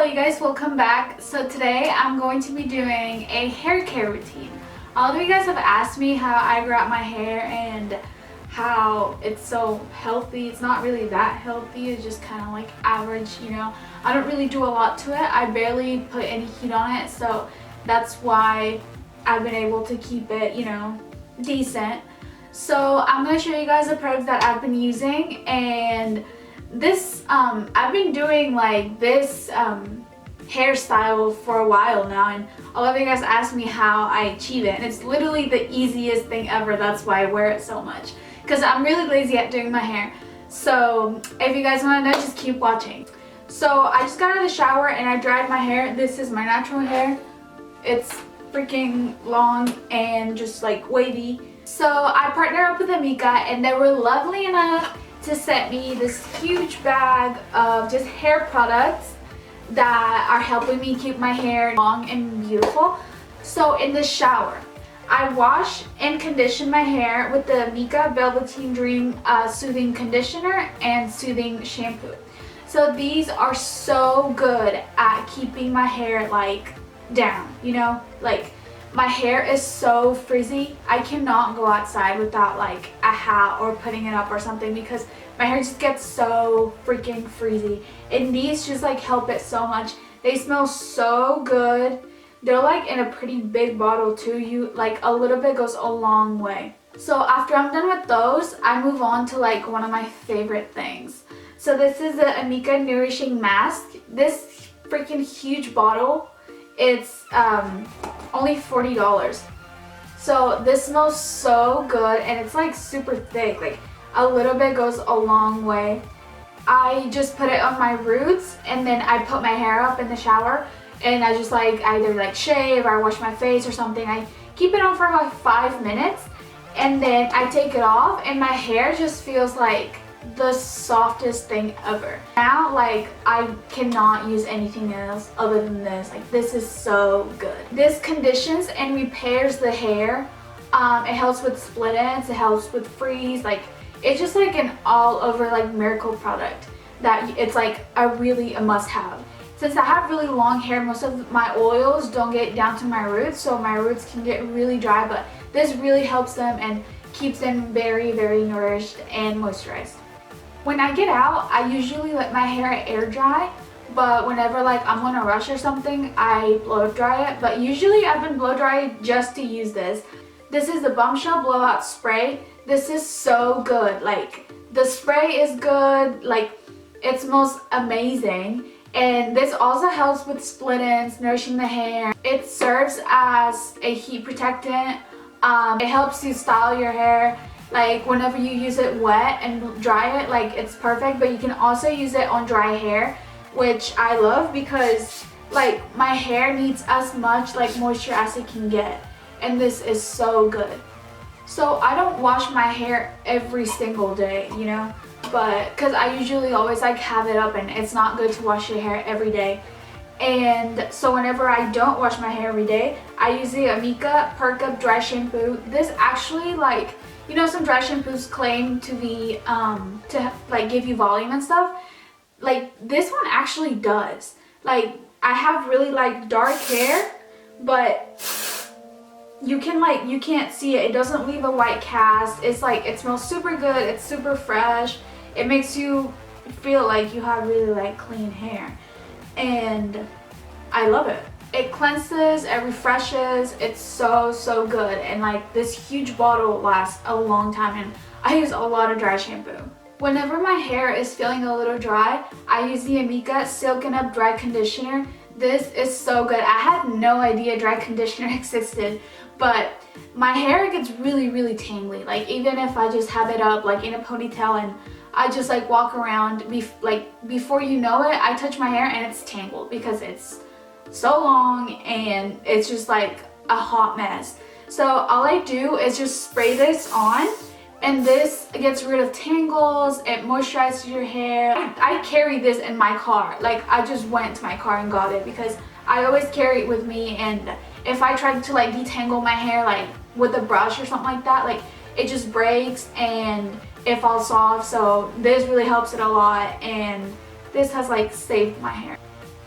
Hello you guys, welcome back. So today I'm going to be doing a hair care routine. A lot of you guys have asked me how I grow out my hair and how it's so healthy. It's not really that healthy, it's just kind of like average, you know. I don't really do a lot to it. I barely put any heat on it, so that's why I've been able to keep it, you know, decent. So I'm going to show you guys the products that I've been using, and this I've been doing like this hairstyle for a while now, and a lot of you guys ask me how I achieve it, and it's literally the easiest thing ever. That's why I wear it so much, because I'm really lazy at doing my hair. So if you guys want to know, just keep watching. So I just got out of the shower and I dried my hair. This is my natural hair. It's freaking long and just like wavy. So I partnered up with Amika, and they were lovely enough to send me this huge bag of just hair products that are helping me keep my hair long and beautiful. So in the shower, I wash and condition my hair with the Amika Velveteen Dream Soothing Conditioner and Soothing Shampoo. So these are so good at keeping my hair like down, you know, like my hair is so frizzy. I cannot go outside without like a hat or putting it up or something, because my hair just gets so freaking frizzy. And these just like help it so much. They smell so good. They're like in a pretty big bottle too. You like a little bit goes a long way. So after I'm done with those, I move on to like one of my favorite things. So this is the Amika Nourishing Mask. This freaking huge bottle, it's only $40. So this smells so good, and it's like super thick. Like a little bit goes a long way. I just put it on my roots, and then I put my hair up in the shower, and I just like either like shave or wash my face or something. I keep it on for like 5 minutes, and then I take it off, and my hair just feels like the softest thing ever. Now like I cannot use anything else other than this. Like this is so good. This conditions and repairs the hair. It helps with split ends, it helps with frizz. Like it's just like an all over like miracle product that it's like a must have. Since I have really long hair, most of my oils don't get down to my roots, so my roots can get really dry, but this really helps them and keeps them very, very nourished and moisturized. When I get out, I usually let my hair air dry, but whenever like I'm on a rush or something, I blow dry it. But usually I've been blow dry just to use this. This is the Bombshell Blowout Spray. This is so good. Like the spray is good, like it smells amazing. And this also helps with split ends, nourishing the hair. It serves as a heat protectant. It helps you style your hair. Like whenever you use it wet and dry it, like it's perfect. But you can also use it on dry hair, which I love, because like my hair needs as much like moisture as it can get, and this is so good. So I don't wash my hair every single day, you know, but because I usually always like have it up, and it's not good to wash your hair every day. And so whenever I don't wash my hair every day, I use the Amika Perk Up Dry Shampoo. This actually, like, you know, some dry shampoos claim to be to like give you volume and stuff. Like this one actually does. Like I have really like dark hair, but you can't see it. It doesn't leave a white cast. It's like it smells super good. It's super fresh. It makes you feel like you have really like clean hair, and I love it. It cleanses, it refreshes. It's so good, and like this huge bottle lasts a long time, and I use a lot of dry shampoo. Whenever my hair is feeling a little dry, I use the Amika Silken Up Dry Conditioner. This is so good. I had no idea dry conditioner existed, but my hair gets really tangly. Like even if I just have it up like in a ponytail and I just like walk around, before you know it, I touch my hair and it's tangled because it's so long and it's just like a hot mess. So all I do is just spray this on, and this gets rid of tangles. It moisturizes your hair. I carry this in my car. Like I just went to my car and got it because I always carry it with me, and if I try to like detangle my hair like with a brush or something like that, like it just breaks and it falls off. So this really helps it a lot, and this has like saved my hair.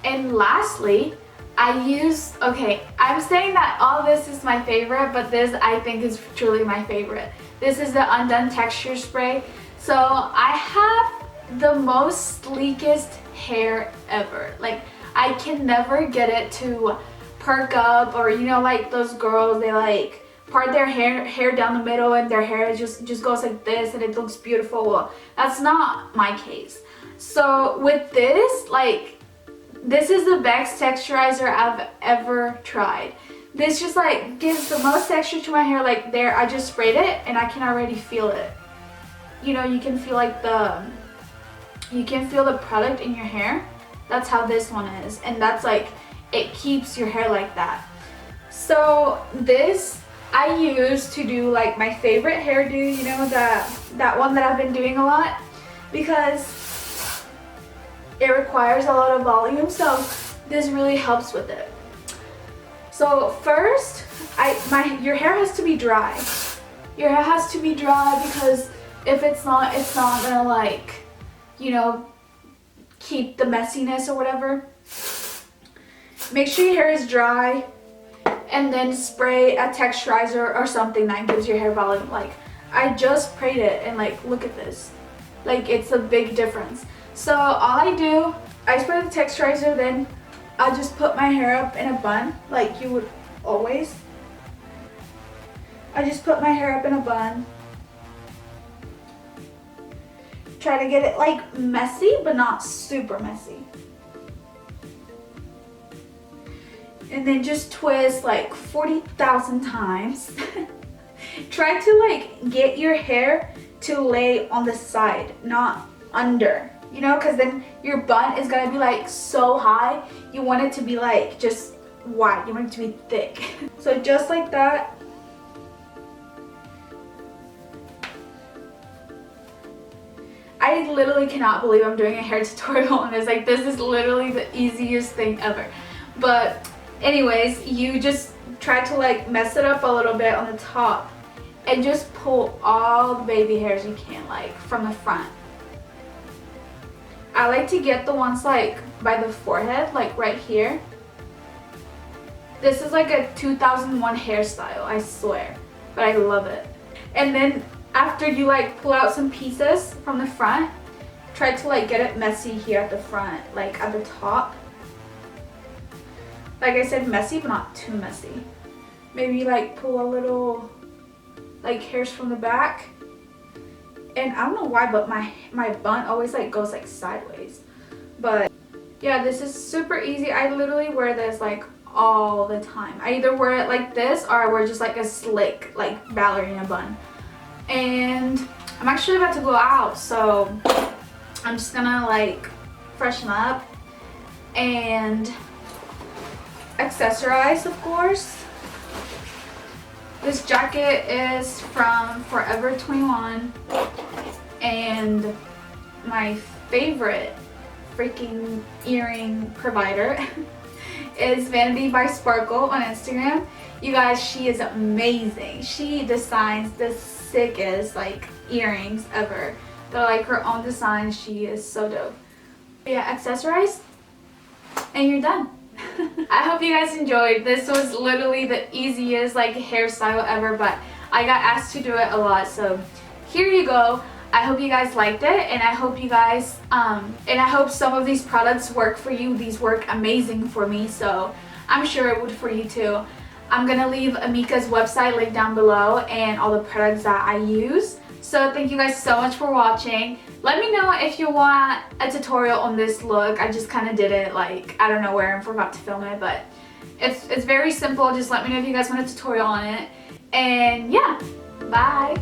And lastly, okay, I'm saying that all this is my favorite, but this I think is truly my favorite. This is the Undone Texture Spray. So I have the most sleekest hair ever. Like, I can never get it to perk up, or you know, like those girls, they like part their hair down the middle and their hair just goes like this and it looks beautiful. Well, that's not my case. So with this, like, this is the best texturizer I've ever tried. This just like gives the most texture to my hair. Like there, I just sprayed it and I can already feel it. You know, you can feel like you can feel the product in your hair. That's how this one is, and that's like, it keeps your hair like that. So this I use to do like my favorite hairdo, you know, that one that I've been doing a lot, because it requires a lot of volume, so this really helps with it. So first, your hair has to be dry. Your hair has to be dry, because if it's not gonna, like, you know, keep the messiness or whatever. Make sure your hair is dry, and then spray a texturizer or something that gives your hair volume. Like, I just sprayed it, and like, look at this. Like, it's a big difference. So all I do, I spray the texturizer, then I just put my hair up in a bun, like you would always. I just put my hair up in a bun. Try to get it like messy, but not super messy. And then just twist like 40,000 times. Try to like get your hair to lay on the side, not under, you know, because then your bun is gonna be like so high. You want it to be like just wide, you want it to be thick. So just like that. I literally cannot believe I'm doing a hair tutorial on this. Like, this is literally the easiest thing ever. But anyways, you just try to like mess it up a little bit on the top and just pull all the baby hairs you can, like from the front. I like to get the ones like by the forehead, like right here. This is like a 2001 hairstyle, I swear, but I love it. And then after you like pull out some pieces from the front, try to like get it messy here at the front, like at the top. Like I said, messy, but not too messy. Maybe like pull a little like hairs from the back. And I don't know why, but my bun always like goes like sideways. But yeah, this is super easy. I literally wear this like all the time. I either wear it like this, or I wear just like a slick like ballerina bun. And I'm actually about to go out, so I'm just gonna like freshen up and accessorize, of course. This jacket is from Forever 21, and my favorite freaking earring provider is Vanity by Sparkle on Instagram. You guys, she is amazing. She designs the sickest like earrings ever. They're like her own design. She is so dope. But yeah, accessorize and you're done. I hope you guys enjoyed. This was literally the easiest like hairstyle ever, but I got asked to do it a lot, so here you go. I hope you guys liked it, and I hope you guys and I hope some of these products work for you. These work amazing for me, so I'm sure it would for you too. I'm gonna leave Amika's website link down below and all the products that I use. So thank you guys so much for watching. Let me know if you want a tutorial on this look. I just kind of did it like out of nowhere and forgot to film it, but it's very simple. Just let me know if you guys want a tutorial on it. And yeah, bye.